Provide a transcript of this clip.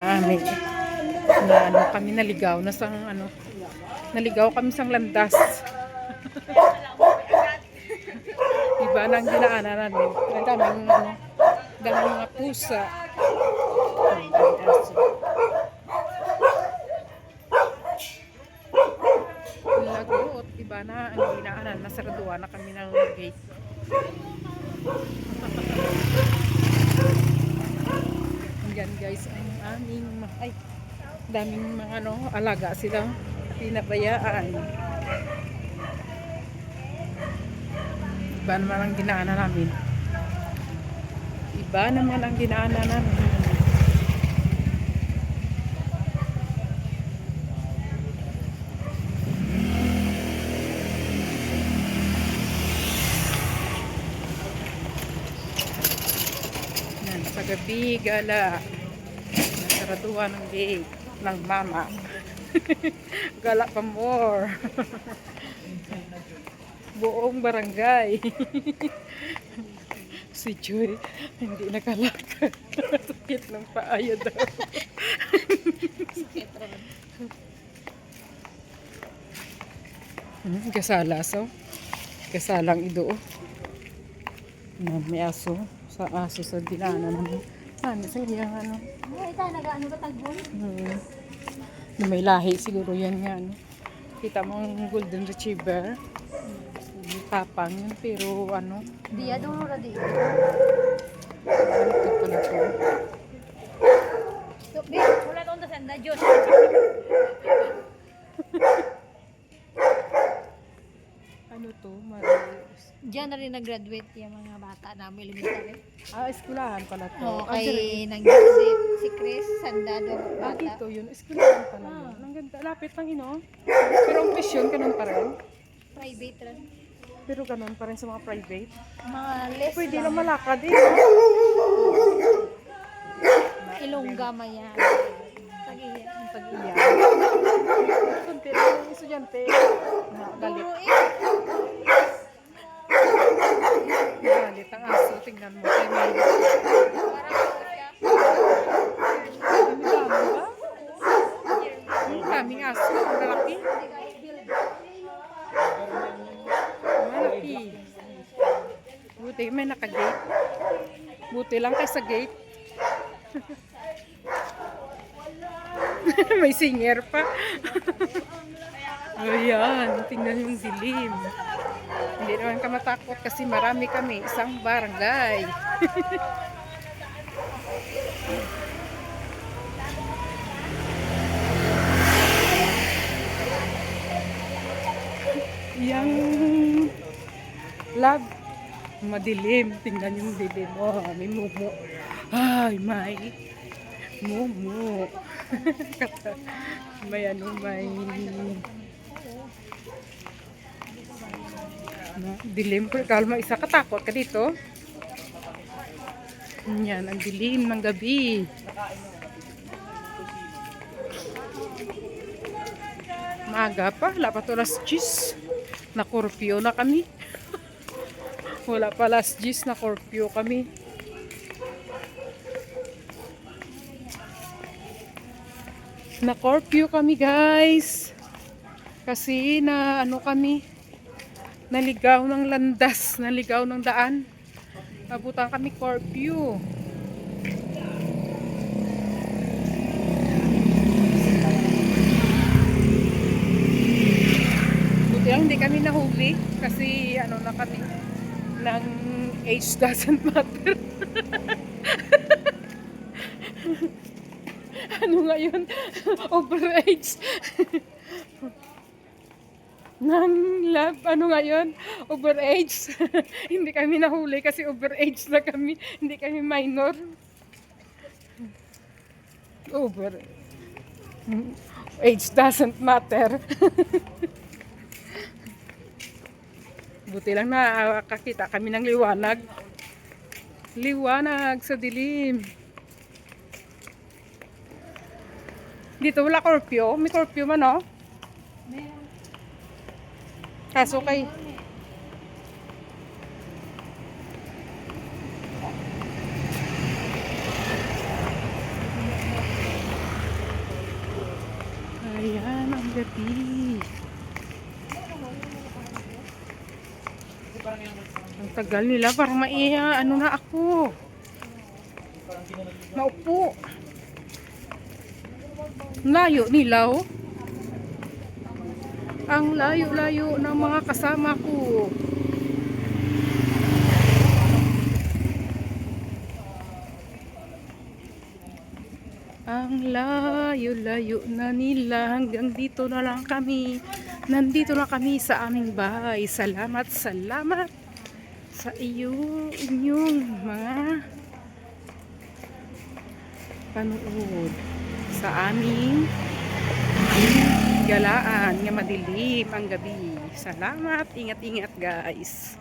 May na ano kami naligaw na sang ano naligaw kami sang landas. Iba nang dinaanan namin. Ang daming ano, daming mga pusa. Lagot, iba na ang dinaanan, nasaraduan na kami ng gate. Yan guys ang aming daming mga ano, alaga sila pinabayaan. Iba naman ang dinaanan namin. Iba naman ang dinaanan namin. Yan, sa gabi gala. Nasaraduhan ng gate ng mama. Gala pa more. Buong barangay. Si Joy hindi nakalakad. Sakit ng paayo daw. Kasala so. Kasalang ido. May aso. Sa aso sa dinaanan namin. Ano sa iyang ano. Ay, ita nag-ano ba tagbon? May lahi siguro yan nga ano. Kita mo ang golden retriever. Tapang yun pero ano. Dia dulu ra di. Ito pala to. So, be, wala tong sanda Diyos. Ano to? Marius. Diyan na rin nag-graduate yung mga bata namin elementary. Eskwelahan pala to. Okay, nag-graduate si Chris, sandado bata. Dito yun. Eskwelahan pala yun. Ang ganda. Lapit lang ino. Pero ang presyon, ganun pa rin. Private rin. Pero ganun pa rin sa mga private. Mga less Pwede lang malakad eh. Ilongga maya. Pag-iyan. Pag-iyan. Kunti lang yung estudyante. Galit. Duro eh. Galit ang aso. Tingnan mo. Kay Mel. Ang dami ba? Ang daming aso. Ang lalaki. Malaki. Buti may naka-gate. Buti lang kay sa gate. May singer pa. Ayan, tingnan yung dilim. Hindi naman ka matakot kasi marami kami, isang barangay. Yang lab madilim, tingnan yung dilim. Oh, may mumu. Ay, may mumu. May ano, may dilim. Kalma, isa katakot ka dito. Yan, ang dilim ng gabi. Maaga pa, wala pa to last 10. Na-curfew na kami. Wala pa last 10, na-curfew kami. Na-curfew kami guys. Kasi na ano kami, naligaw ng landas, naligaw ng daan. Abutan kami curfew. Buti lang hindi kami nahuli kasi ano na kami ng age doesn't matter. Ano nga yun? Overage. Nang love, ano nga yun? Overage. Hindi kami nahuli kasi overage na kami. Hindi kami minor. Over. Age doesn't matter. Buti lang nakakita kami ng liwanag. Liwanag sa dilim. Dito wala curfew. May curfew man, no? Kaso kay Ayan, ang gabi. Ang tagal nila, parang ano na ako. Maupo. Ang layo nila, oh. Ang layo-layo ng mga kasama ko. Ang layo-layo na nila, hanggang dito na lang kami. Nandito na kami sa aming bahay. Salamat, salamat sa inyong mga panood sa aming galaan nga madilim ang gabi. Salamat, ingat-ingat guys.